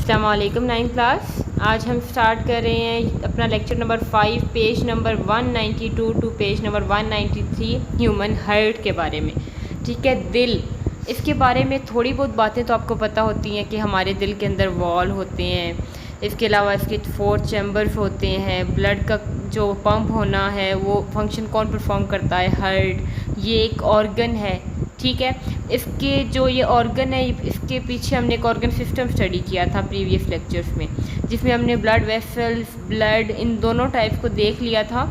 अस्सलाम वालेकुम 9th class. आज हम स्टार्ट कर रहे हैं अपना lecture number 5 page number 192 to page number 193 human heart के बारे में। ठीक है, दिल, इसके बारे में थोड़ी बहुत बातें तो आपको पता होती हैं कि हमारे दिल के अंदर वॉल होते हैं, इसके अलावा इसके 4 चैम्बर्स होते हैं, ब्लड का जो पंप होना है वो फंक्शन कौन परफॉर्म करता है, हार्ट, ये एक ऑर्गन है। ठीक है, इसके जो ये ऑर्गन है, इसके पीछे हमने एक ऑर्गन सिस्टम स्टडी किया था प्रीवियस लेक्चर्स में, जिसमें हमने ब्लड वेसल्स, ब्लड, इन दोनों टाइप को देख लिया था।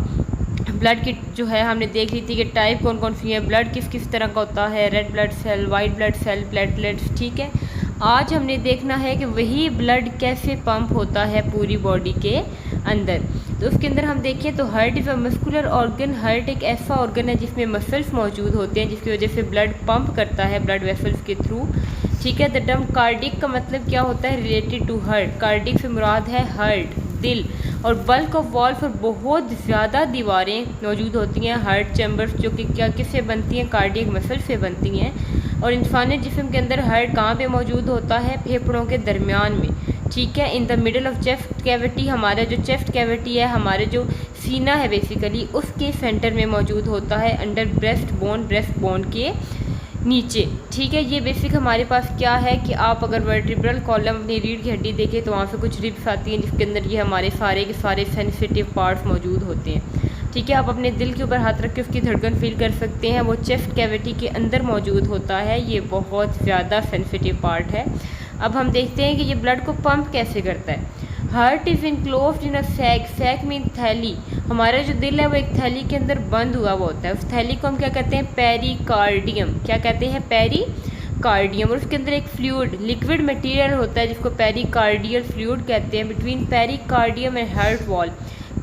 ब्लड की जो है हमने देख ली थी कि टाइप कौन कौन सी है, ब्लड किस किस तरह का होता है, red blood cell, white blood cell, platelets. ठीक है, आज हमने देखना है कि वही ब्लड कैसे पंप होता है पूरी बॉडी के अंदर। तो उसके अंदर हम देखें तो heart is a muscular organ. Heart एक ऐसा ऑर्गन है जिसमें मसल्स मौजूद होते हैं, जिसकी वजह से ब्लड पंप करता है ब्लड वेसल्स के थ्रू। ठीक है, द टर्म कार्डिक का मतलब क्या होता है, रिलेटेड टू हार्ट। कार्डिक से मुराद है हार्ट, दिल। और बल्क ऑफ वॉल पर बहुत ज़्यादा दीवारें मौजूद होती हैं हार्ट चैम्बर्स, जो कि क्या किससे बनती हैं, कार्डियक मसल से बनती हैं। और इंसानी जिस्म के अंदर हार्ट कहाँ पे मौजूद होता है, फेफड़ों के दरमियान में। ठीक है, in the middle of chest cavity, हमारा जो चेस्ट कैविटी है, हमारे जो सीना है बेसिकली, उसके सेंटर में मौजूद होता है, अंडर ब्रेस्ट बोन के नीचे। ठीक है, ये बेसिक हमारे पास क्या है कि आप अगर वर्टिब्रल कॉलम अपनी रीढ़ की हड्डी देखें तो वहाँ पे कुछ रिब्स आती हैं, जिसके अंदर ये हमारे सारे के सारे सेंसिटिव पार्ट्स मौजूद होते हैं। ठीक है, आप अपने दिल के ऊपर हाथ रख के उसकी धड़कन फील कर सकते हैं, वो चेस्ट कैविटी के अंदर मौजूद होता है। ये बहुत ज़्यादा सेंसिटिव पार्ट है। अब हम देखते हैं कि ये ब्लड को पंप कैसे करता है। Heart is enclosed in a sac. Sac mean थैली। हमारा जो दिल है वो एक थैली के अंदर बंद हुआ हुआ होता है। उस थैली को हम क्या कहते हैं, पेरिकार्डियम। क्या कहते हैं, पेरिकार्डियम। और उसके अंदर एक फ्लूइड, लिक्विड मटेरियल होता है जिसको पेरिकार्डियल फ्लूइड कहते हैं, between pericardium and heart wall.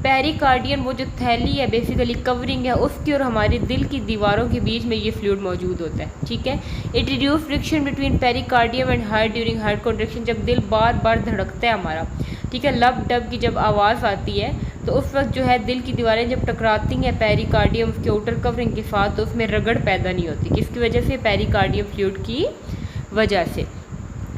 Pericardium वो जो थैली है, बेसिकली कवरिंग है उसकी, और हमारे दिल की दीवारों के बीच में ये फ्लूइड मौजूद होता है। ठीक है, it reduce friction between pericardium and heart during heart contraction. जब दिल बार बार धड़कता है हमारा, ठीक है, लब डब की जब आवाज़ आती है तो उस वक्त जो है दिल की दीवारें जब टकराती हैं पेरिकार्डियम के आउटर कवरिंग के साथ, तो उसमें रगड़ पैदा नहीं होती। किसकी वजह से, पेरिकार्डियम फ्लूइड की वजह से।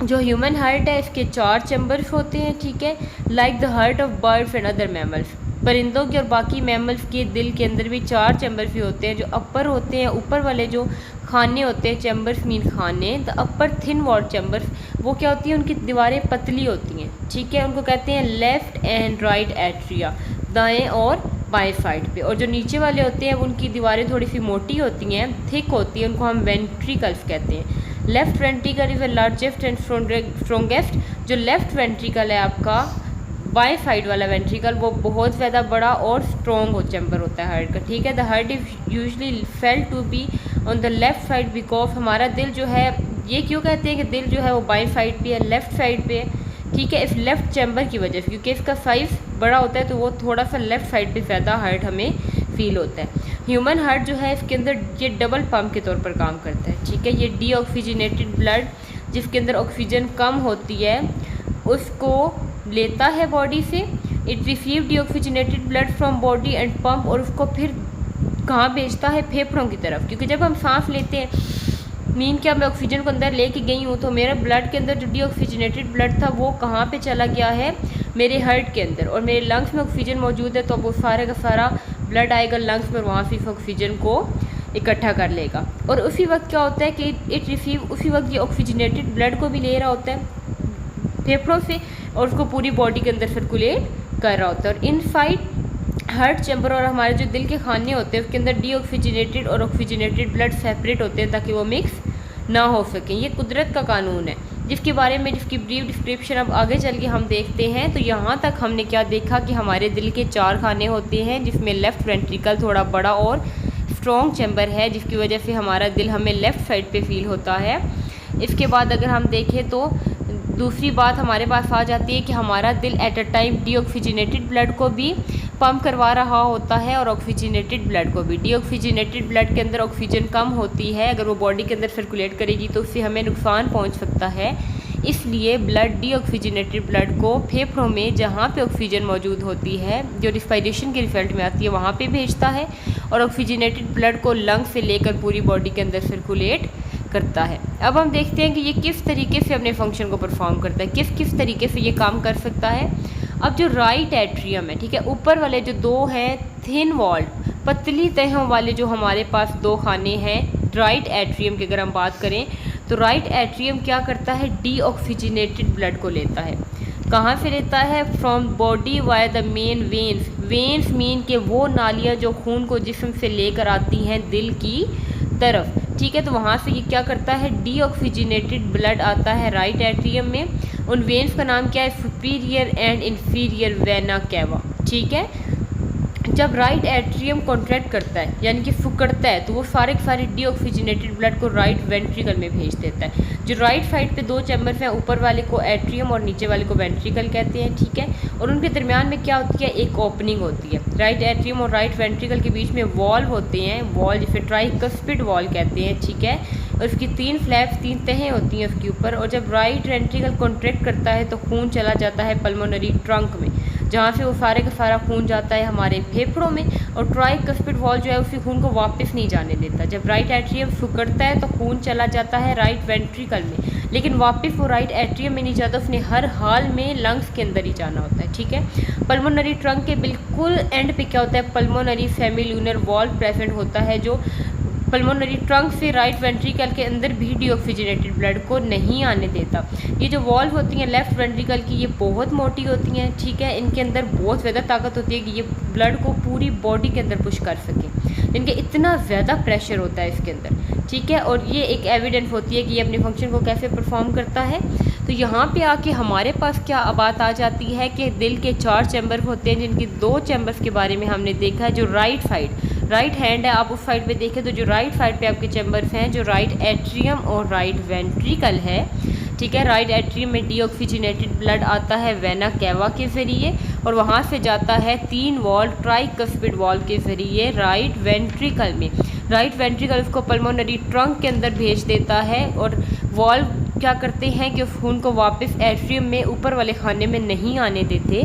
जो ह्यूमन हार्ट है इसके 4 चैम्बर्स होते हैं। ठीक है, like the heart of birds and other mammals. परिंदों के और बाकी मैमल्स के दिल के अंदर भी 4 चैम्बर्स भी होते हैं। जो अपर होते हैं, ऊपर वाले जो खाने होते हैं, चैम्बर्स मीन खाने, the upper thin wall chambers, वो क्या होती है, उनकी दीवारें पतली होती हैं। ठीक है, उनको कहते हैं लेफ़्ट एंड राइट एट्रिया, दाएँ और बाएं साइड पे। और जो नीचे वाले होते हैं उनकी दीवारें थोड़ी सी मोटी होती हैं, थिक होती हैं, उनको हम वेंट्रिकल्स कहते हैं। Left ventricle is the largest and strongest. जो लेफ़्ट वेंट्रिकल है आपका, बाएं साइड वाला वेंट्रिकल, वो बहुत ज़्यादा बड़ा और स्ट्रॉन्ग हो चैम्बर होता है हार्ट का। ठीक है, the heart is usually felt to be on the left side because, हमारा दिल जो है, ये क्यों कहते हैं कि दिल जो है वो बाएं साइड पे है, लेफ़्ट साइड पे है। ठीक है, इस लेफ़्ट चैम्बर की वजह से, क्योंकि इसका साइज़ बड़ा होता है तो वो थोड़ा सा लेफ़्ट साइड पे ज़्यादा हार्ट हमें फील होता है। ह्यूमन हार्ट जो है इसके अंदर ये डबल पंप के तौर पर काम करता है। ठीक है, ये डीऑक्सीजनेटेड ब्लड, जिसके अंदर ऑक्सीजन कम होती है, उसको लेता है बॉडी से। It receive deoxygenated blood from body and pump, और उसको फिर कहाँ भेजता है, फेफड़ों की तरफ। क्योंकि जब हम सांस लेते हैं, मीन क्या, मैं ऑक्सीजन को अंदर लेके गई हूँ, तो मेरे ब्लड के अंदर जो डीऑक्सीजनेटेड ब्लड था वो कहाँ पे चला गया है, मेरे हार्ट के अंदर। और मेरे लंग्स में ऑक्सीजन मौजूद है, तो वो सारे का सारा ब्लड आएगा लंग्स में, वहाँ से इस ऑक्सीजन को इकट्ठा कर लेगा। और उसी वक्त क्या होता है कि इट रिसीव, उसी वक्त ये ऑक्सीजनेटेड ब्लड को भी ले रहा होता है फेफड़ों से, और उसको पूरी बॉडी के अंदर सर्कुलेट कर रहा होता है। और इनसाइड हार्ट चैम्बर और हमारे जो दिल के खाने होते हैं उसके अंदर डीऑक्सीजनेटेड और ऑक्सीजनेटेड ब्लड सेपरेट होते हैं ताकि वो मिक्स ना हो सकें। ये कुदरत का कानून है, जिसके बारे में, जिसकी ब्रीफ डिस्क्रिप्शन अब आगे चल के हम देखते हैं। तो यहाँ तक हमने क्या देखा कि हमारे दिल के 4 खाने होते हैं, जिसमें लेफ़्ट वेंट्रिकल थोड़ा बड़ा और स्ट्रॉन्ग चैम्बर है, जिसकी वजह से हमारा दिल हमें लेफ़्ट साइड पे फील होता है। इसके बाद अगर हम देखें तो दूसरी बात हमारे पास आ जाती है कि हमारा दिल at a time deoxygenated blood को भी पंप करवा रहा होता है और ऑक्सीजनेटेड ब्लड को भी। डीऑक्सीजनेटेड ब्लड के अंदर ऑक्सीजन कम होती है, अगर वो बॉडी के अंदर सर्कुलेट करेगी तो उससे हमें नुकसान पहुंच सकता है। इसलिए ब्लड, डीऑक्सीजनेटेड ब्लड को फेफड़ों में, जहाँ पे ऑक्सीजन मौजूद होती है, जो रिस्पायरेशन के रिजल्ट में आती है, वहाँ पे भेजता है, और ऑक्सीजनेटेड ब्लड को लंग से लेकर पूरी बॉडी के अंदर सर्कुलेट करता है। अब हम देखते हैं कि ये किस तरीके से अपने फंक्शन को परफॉर्म करता है, किस किस तरीके से ये काम कर सकता है। अब जो राइट एट्रियम है, ठीक है, ऊपर वाले जो दो हैं थिन वॉल्ड, पतली तहों वाले जो हमारे पास दो खाने हैं राइट एट्रियम की अगर हम बात करें तो राइट एट्रियम क्या करता है, डीऑक्सीजनेटेड ब्लड को लेता है। कहाँ से लेता है, from body via the main veins. Veins mean के वो नालियाँ जो खून को जिस्म से लेकर आती हैं दिल की तरफ, ठीक है। तो वहाँ से ये क्या करता है, डीऑक्सीजनेटेड ब्लड आता है राइट एट्रियम में। उन वेन्स का नाम क्या है, superior and inferior vena cava, ठीक है। जब राइट एट्रियम कॉन्ट्रैक्ट करता है यानी कि फुकड़ता है तो वो सारे के सारे डीऑक्सीजनेटेड ब्लड को राइट वेंट्रिकल में भेज देता है। जो राइट साइड पे दो चैम्बर्स हैं, ऊपर वाले को एट्रियम और नीचे वाले को वेंट्रिकल कहते हैं, ठीक है। और उनके दरमियान में क्या होती है, एक ओपनिंग होती है। राइट एट्रियम और राइट वेंट्रिकल के बीच में वॉल्व होते हैं, वॉल्व जिसे ट्राइकस्पिड वॉल्व कहते हैं, ठीक है। और उसकी तीन फ्लैप्स, तीन तहें होती हैं उसके ऊपर। और जब राइट वेंट्रिकल कॉन्ट्रैक्ट करता है तो खून चला जाता है पल्मोनरी ट्रंक में, जहाँ से वो सारे का सारा खून जाता है हमारे फेफड़ों में। और ट्राइकस्पिड वॉल्व जो है उसी खून को वापस नहीं जाने देता। जब राइट एट्रियम सिकुड़ता है तो खून चला जाता है राइट वेंट्रिकल में, लेकिन वापस वो राइट एट्रियम में नहीं जाता, उसने हर हाल में लंग्स के अंदर ही जाना होता है, ठीक है। पल्मोनरी ट्रंक के बिल्कुल एंड पे क्या होता है, पल्मोनरी सेमील्यूनर वॉल्व प्रेजेंट होता है, जो पल्मोनरी ट्रंक से राइट वेंट्रिकल के अंदर भी डीऑक्सीजनेटेड ब्लड को नहीं आने देता। ये जो वॉल्व होती हैं लेफ्ट वेंट्रिकल की, ये बहुत मोटी होती हैं, ठीक है। इनके अंदर बहुत ज़्यादा ताकत होती है कि ये ब्लड को पूरी बॉडी के अंदर पुश कर सकें। इनके इतना ज़्यादा प्रेशर होता है इसके अंदर, ठीक है। और ये एक एविडेंस होती है कि ये अपने फंक्शन को कैसे परफॉर्म करता है। तो यहाँ पे आके हमारे पास क्या बात आ जाती है कि दिल के 4 चैम्बर होते हैं, जिनकी 2 चैम्बर्स के बारे में हमने देखा है। जो राइट साइड, राइट हैंड है, आप उस साइड पे देखें तो जो राइट साइड पे आपके चैम्बर्स हैं, जो राइट एट्रियम और राइट वेंट्रिकल है, ठीक है। राइट एट्रियम में डीऑक्सीजनेटेड ब्लड आता है वेना कैवा के ज़रिए और वहाँ से जाता है 3 वॉल्व ट्राइकस्पिड वॉल्व के ज़रिए राइट वेंट्रिकल में। राइट वेंट्रिकल उसको पल्मोनरी ट्रंक के अंदर भेज देता है और वॉल्व क्या करते हैं कि उस खून को वापस एट्रियम में ऊपर वाले खाने में नहीं आने देते,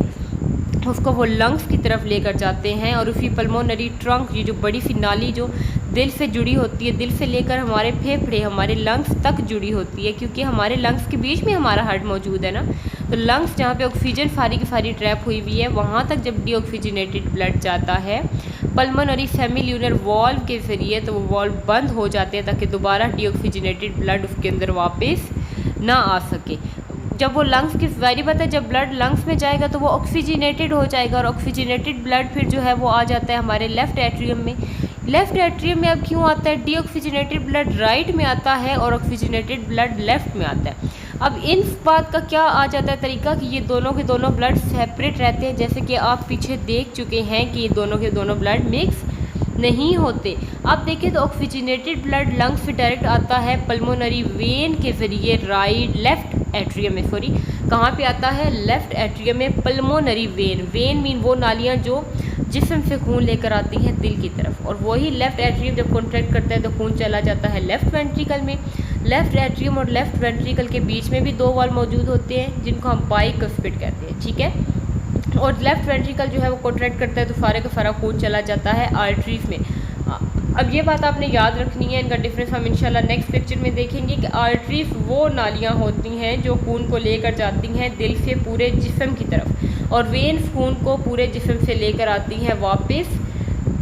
उसको वो लंग्स की तरफ लेकर जाते हैं। और उसी पल्मोनरी ट्रंक, ये जो बड़ी सी नाली जो दिल से जुड़ी होती है, दिल से लेकर हमारे फेफड़े, हमारे लंग्स तक जुड़ी होती है, क्योंकि हमारे लंग्स के बीच में हमारा हार्ट मौजूद है ना। तो लंग्स जहाँ पे ऑक्सीजन सारी की सारी ट्रैप हुई हुई है, वहाँ तक जब डीऑक्सीजनेटेड ब्लड जाता है पल्मोनरी सेमील्यूनर वॉल्व के ज़रिए, तो वो वॉल्व बंद हो जाते हैं ताकि दोबारा डीऑक्सीजनेटेड ब्लड उसके अंदर वापस ना आ सके। जब वो लंग्स की जाहिर बात है, जब ब्लड लंग्स में जाएगा तो वो ऑक्सीजनेटेड हो जाएगा और ऑक्सीजनेटेड ब्लड फिर जो है वो आ जाता है हमारे लेफ़्ट एट्रियम में। लेफ़्ट एट्रियम में अब क्यों आता है, डीऑक्सीजनेटेड ब्लड राइट में आता है और ऑक्सीजनेटेड ब्लड लेफ़्ट में आता है। अब इन बात का क्या आ जाता है तरीका कि ये दोनों के दोनों ब्लड सेपरेट रहते हैं, जैसे कि आप पीछे देख चुके हैं कि ये दोनों के दोनों ब्लड मिक्स नहीं होते। अब देखें तो ऑक्सीजनेटेड ब्लड लंग्स से डायरेक्ट आता है पल्मोनरी वेन के ज़रिए राइट लेफ़्ट एट्रियम में, सॉरी कहाँ पे आता है, लेफ़्ट एट्रियम में पल्मोनरी वेन। वेन मीन वो नालियाँ जो जिस्म से खून लेकर आती हैं दिल की तरफ, और वही लेफ़्ट एट्रियम जब कॉन्ट्रैक्ट करता है तो खून चला जाता है लेफ़्ट वेंट्रिकल में। लेफ़्ट एट्रियम और लेफ़्ट वेंट्रिकल के बीच में भी 2 वॉल्व मौजूद होते हैं जिनको हम बाइकस्पिड कहते हैं, ठीक है। और लेफ़्ट वेंट्रिकल जो है वो कॉन्ट्रैक्ट करता है तो सारे का सारा खून चला जाता है आर्टरीज में। अब ये बात आपने याद रखनी है, इनका डिफरेंस हम इंशाल्लाह नेक्स्ट लेक्चर में देखेंगे कि आर्टरीज वो नालियाँ होती हैं जो खून को लेकर जाती हैं दिल से पूरे जिस्म की तरफ, और वेन्स खून को पूरे जिस्म से लेकर आती हैं वापस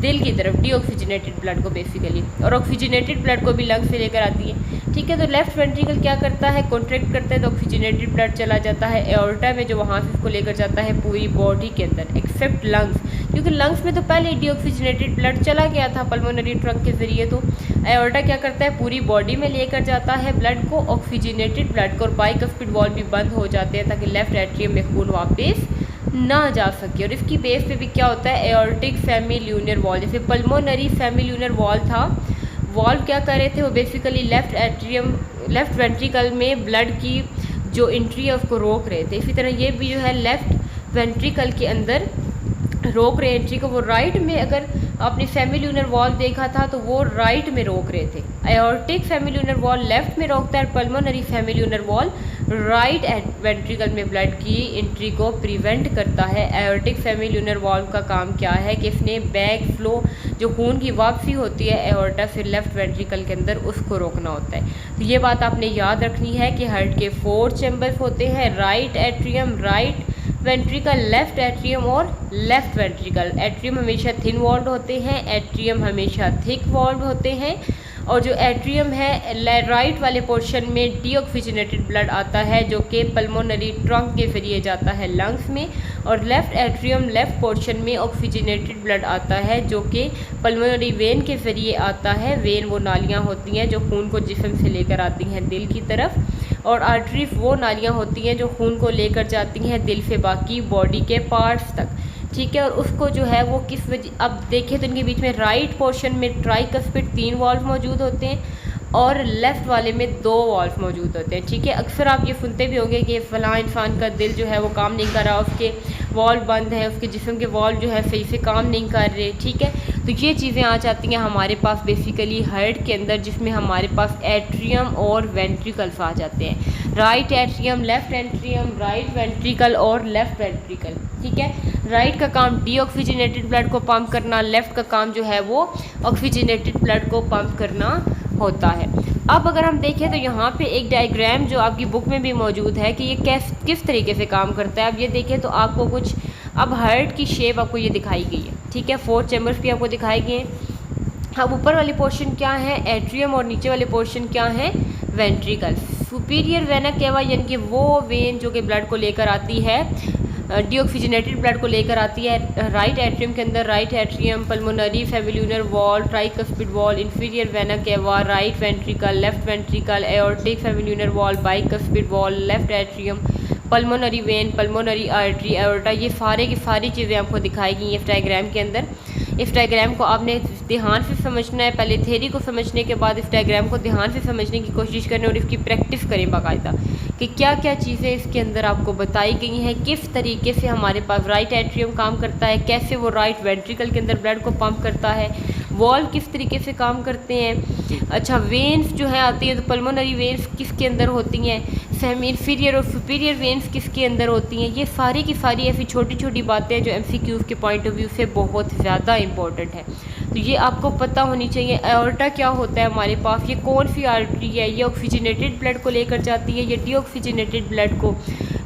दिल की तरफ, डीऑक्सीजनेटेड ब्लड को बेसिकली, और ऑक्सीजनेटेड ब्लड को भी लंग्स से लेकर आती है, ठीक है। तो लेफ़्ट वेंट्रिकल क्या करता है, कॉन्ट्रैक्ट करता है तो ऑक्सीजनेटेड ब्लड चला जाता है एओर्टा में, जो वहाँ से उसको लेकर जाता है पूरी बॉडी के अंदर एक्सेप्ट लंग्स, क्योंकि लंग्स में तो पहले ही डीऑक्सीजनेटेड ब्लड चला गया था पल्मोनरी ट्रंक के ज़रिए। तो एओर्टा क्या करता है, पूरी बॉडी में लेकर जाता है ब्लड को, ऑक्सीजनेटेड ब्लड को, और बाइकस्पिड वॉल्व भी बंद हो जाते हैं ताकि लेफ़्ट एट्रियम में खून वापस ना जा सके। और इसकी बेस पे भी क्या होता है, एओर्टिक सेमील्यूनर वॉल्व, जैसे पल्मोनरी सेमील्यूनर वॉल्व था, वॉल्व क्या कर रहे थे, वो basically left atrium left ventricle में ब्लड की जो एंट्री है उसको रोक रहे थे। इसी तरह ये भी जो है लेफ़्ट वेंट्रिकल के अंदर रोक रहे एंट्री को। वो राइट में अगर आपने सेमील्यूनर वॉल्व देखा था तो वो राइट में रोक रहे थे। एओर्टिक सेमील्यूनर वॉल्व लेफ्ट में रोकता है, पल्मोनरी सेमील्यूनर वॉल्व राइट वेंट्रिकल में ब्लड की एंट्री को प्रिवेंट करता है। एओर्टिक सेमील्यूनर वॉल्व का काम क्या है कि इसने बैक फ्लो जो खून की वापसी होती है एओर्टा से लेफ्ट वेंट्रिकल के अंदर, उसको रोकना होता है। तो ये बात आपने याद रखनी है कि हार्ट के 4 चैम्बर्स होते हैं, right atrium, right ventricle, left atrium और लेफ्ट वेंट्रिकल। एट्रियम हमेशा थिन वॉल्ड होते हैं, एट्रियम हमेशा थिक वॉल्ड होते हैं। और जो एट्रियम है राइट वाले पोर्शन में डीऑक्सीजनेटेड ब्लड आता है जो कि पल्मोनरी ट्रंक के जरिए जाता है लंग्स में, और लेफ़्ट एट्रियम लेफ़्ट पोर्शन में ऑक्सीजनेटेड ब्लड आता है जो कि पल्मोनरी वेन के जरिए आता है। वेन वो नालियाँ होती हैं जो खून को जिस्म से लेकर आती हैं दिल की तरफ, और आर्टरीज वो नालियाँ होती हैं जो खून को लेकर जाती हैं दिल से बाकी बॉडी के पार्ट्स तक, ठीक है। और उसको जो है वो किस वजह, अब देखें तो इनके बीच में राइट पोर्शन में ट्राइकस्पिड 3 वाल्व मौजूद होते हैं और लेफ़्ट वाले में 2 वाल्व मौजूद होते हैं, ठीक है। अक्सर आप ये सुनते भी होंगे कि फ़लाँ इंसान का दिल जो है वो काम नहीं कर रहा, उसके वाल्व बंद है, उसके जिस्म के वाल्व जो है सही से काम नहीं कर रहे, ठीक है। तो ये चीज़ें आ जाती हैं हमारे पास बेसिकली हार्ट के अंदर, जिसमें हमारे पास एट्रियम और वेंट्रिकल्स आ जाते हैं। Right atrium, left atrium, right ventricle और लेफ़्ट वेंट्रिकल, ठीक है। राइट का काम डीऑक्सीजनेटेड ब्लड को पंप करना, लेफ़्ट का काम जो है वो ऑक्सीजनेटेड ब्लड को पंप करना होता है। अब अगर हम देखें तो यहाँ पे एक डायग्राम जो आपकी बुक में भी मौजूद है कि ये किस तरीके से काम करता है। अब ये देखें तो आपको कुछ, अब हार्ट की शेप आपको ये दिखाई गई है, ठीक है। 4 चैम्बर्स भी आपको दिखाई गए हैं। अब ऊपर वाले पोर्शन क्या है, एट्रियम, और नीचे वाले पोर्शन क्या है, वेंट्रिकल। सुपीरियर वेना केवा यानी कि वो वेन जो कि ब्लड को लेकर आती है, डीऑक्सीजनेटेड ब्लड को लेकर आती है राइट एट्रियम के अंदर। Right atrium, pulmonary semilunar valve, tricuspid valve, inferior vena cava, right ventricle, left ventricle, aortic semilunar valve, bicuspid valve, left atrium, pulmonary vein, pulmonary artery, aorta, ये सारे की सारी चीज़ें आपको दिखाई गई हैं इस डायग्राम के अंदर। इस डायग्राम को आपने ध्यान से समझना है, पहले थ्योरी को समझने के बाद इस डायग्राम को ध्यान से समझने की कोशिश करें और इसकी प्रैक्टिस करें बाकायदा कि क्या क्या चीज़ें इसके अंदर आपको बताई गई हैं, किस तरीके से हमारे पास राइट एट्रियम काम करता है, कैसे वो राइट वेंट्रिकल के अंदर ब्लड को पंप करता है, वॉल्व किस तरीके से काम करते हैं। अच्छा, वेन्स जो है आती है तो पल्मोनरी वेन्स किसके अंदर होती हैं, सेमी इंफीरियर और सुपीरियर वेन्स किसके अंदर होती हैं। ये सारी की सारी ऐसी छोटी छोटी बातें जो एमसीक्यूज़ के पॉइंट ऑफ व्यू से बहुत ज़्यादा इंपॉर्टेंट है, तो ये आपको पता होनी चाहिए। एओर्टा क्या होता है हमारे पास, ये कौन सी आर्टरी है, ये ऑक्सीजनेटेड ब्लड को लेकर जाती है, ये डीऑक्सीजनेटेड ब्लड को।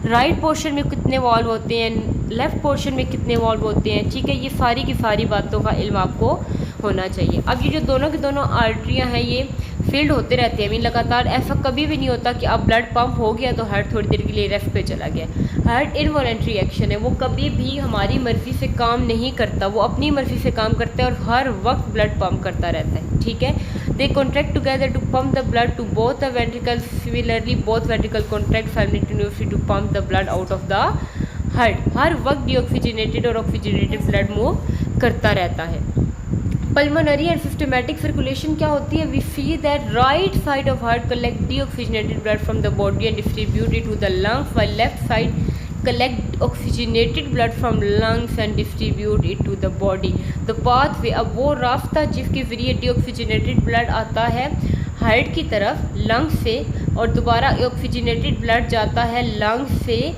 राइट पोर्शन में कितने वॉल्व होते हैं, लेफ़्ट पोर्शन में कितने वॉल्व होते हैं, ठीक है। ये सारी की सारी बातों का इल्म आपको होना चाहिए। अब ये जो दोनों की दोनों आर्टरियाँ हैं ये फील्ड होते रहते हैं, लगातार। ऐसा कभी भी नहीं होता कि अब ब्लड पंप हो गया तो हार्ट थोड़ी देर के लिए रेस्ट पे चला गया। हार्ट इनवॉलेंट्री एक्शन है, वो कभी भी हमारी मर्ज़ी से काम नहीं करता, वो अपनी मर्ज़ी से काम करता है और हर वक्त ब्लड पंप करता रहता है, ठीक है। They contract together to pump the blood to both the ventricle, similarly both ventricle contract simultaneously to pump the blood out of the heart. हर वक्त डीऑक्सीजनेटेड और ऑक्सीजनेटेड ब्लड मूव करता रहता है। पल्मोनरी एंड सिस्टमैटिक सर्कुलेशन क्या होती है, we see that right side of heart collect deoxygenated blood from the body and distribute it to the lungs, while left side collect oxygenated blood from lungs and distribute it to the body. The pathway, अब वो रास्ता जिसके ज़रिए deoxygenated blood आता है heart की तरफ lungs से, और दोबारा ऑक्सीजनेटेड ब्लड जाता है लंग्स से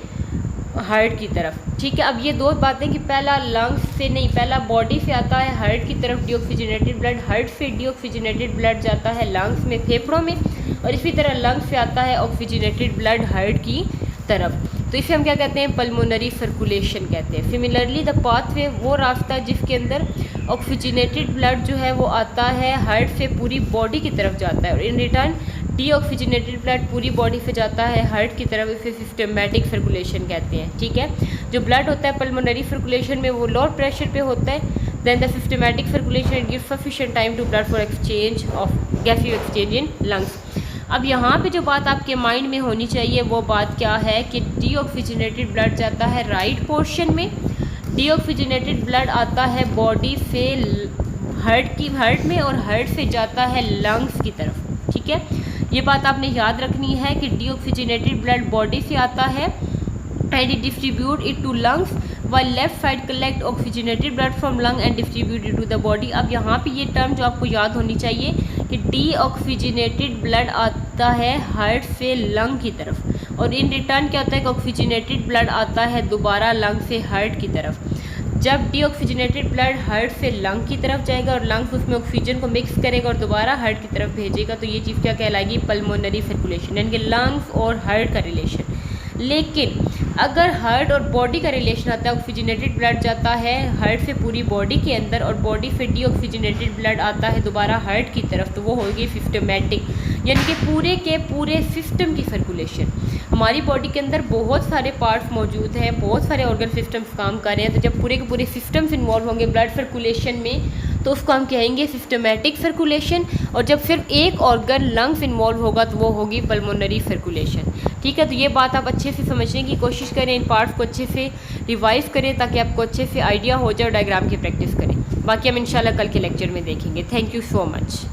हार्ट की तरफ, ठीक है। अब ये दो बातें कि पहला लंग्स से नहीं, पहला बॉडी से आता है हार्ट की तरफ डीऑक्सीजनेटेड ब्लड, हार्ट से डीऑक्सीजनेटेड ब्लड जाता है लंग्स में, फेफड़ों में, और इसी तरह लंग्स से आता है ऑक्सीजनेटेड ब्लड हार्ट की तरफ। तो इसे हम क्या कहते हैं, पल्मोनरी सर्कुलेशन कहते हैं। सिमिलरली द पाथवे, वो रास्ता जिसके अंदर ऑक्सीजनेटेड ब्लड जो है वो आता है हार्ट से पूरी बॉडी की तरफ जाता है, और इन रिटर्न डीऑक्सीजनेटेड ब्लड पूरी बॉडी से जाता है हार्ट की तरफ, इसे सिस्टमैटिक सर्कुलेशन कहते हैं, ठीक है। जो ब्लड होता है पल्मोनरी सर्कुलेशन में वो लोअर प्रेशर पे होता है, then the systematic circulation gives sufficient time to blood for exchange of gaseous exchange in lungs. अब यहाँ पे जो बात आपके माइंड में होनी चाहिए वो बात क्या है कि डीऑक्सीजनेटेड ब्लड जाता है राइट पोर्शन में, डीऑक्सीजनेटेड ब्लड आता है बॉडी से हार्ट में, और हार्ट से जाता है लंग्स की तरफ, ठीक है। ये बात आपने याद रखनी है कि डीऑक्सीजनेटेड ब्लड बॉडी से आता है and it distribute it to lungs, while left side collect oxygenated blood from lung and distribute it to the body. अब यहाँ पे ये टर्म जो आपको याद होनी चाहिए कि डीऑक्सीजनेटेड ब्लड आता है हार्ट से लंग की तरफ, और इन रिटर्न क्या होता है कि ऑक्सीजनेटेड ब्लड आता है दोबारा लंग से हार्ट की तरफ। जब डीऑक्सीजनेटेड ब्लड हार्ट से लंग की तरफ जाएगा और लंग्स उसमें ऑक्सीजन को मिक्स करेगा और दोबारा हार्ट की तरफ भेजेगा, तो ये चीज़ क्या कहलाएगी? पल्मोनरी सर्कुलेशन, यानी कि लंग्स और हार्ट का रिलेशन। लेकिन अगर हार्ट और बॉडी का रिलेशन आता है, ऑक्सीजनेटेड ब्लड जाता है हार्ट से पूरी बॉडी के अंदर और बॉडी से डीऑक्सीजनेटेड ब्लड आता है दोबारा हार्ट की तरफ, तो वो होगी सिस्टमैटिक, यानी कि पूरे के पूरे सिस्टम की सर्कुलेशन। हमारी बॉडी के अंदर बहुत सारे पार्ट्स मौजूद हैं, बहुत सारे ऑर्गन सिस्टम्स काम कर रहे हैं, तो जब पूरे के पूरे सिस्टम्स इन्वॉल्व होंगे ब्लड सर्कुलेशन में, तो उसको हम कहेंगे सिस्टमैटिक सर्कुलेशन। और जब सिर्फ एक ऑर्गन लंग्स इन्वॉल्व होगा तो वो होगी पल्मोनरी सर्कुलेशन। ठीक है, तो ये बात आप अच्छे से समझने की कोशिश करें, इन पार्ट्स को अच्छे से रिवाइज करें ताकि आपको अच्छे से आइडिया हो जाए और डायग्राम की प्रैक्टिस करें। बाकी हम इंशाल्लाह कल के लेक्चर में देखेंगे। Thank you so much.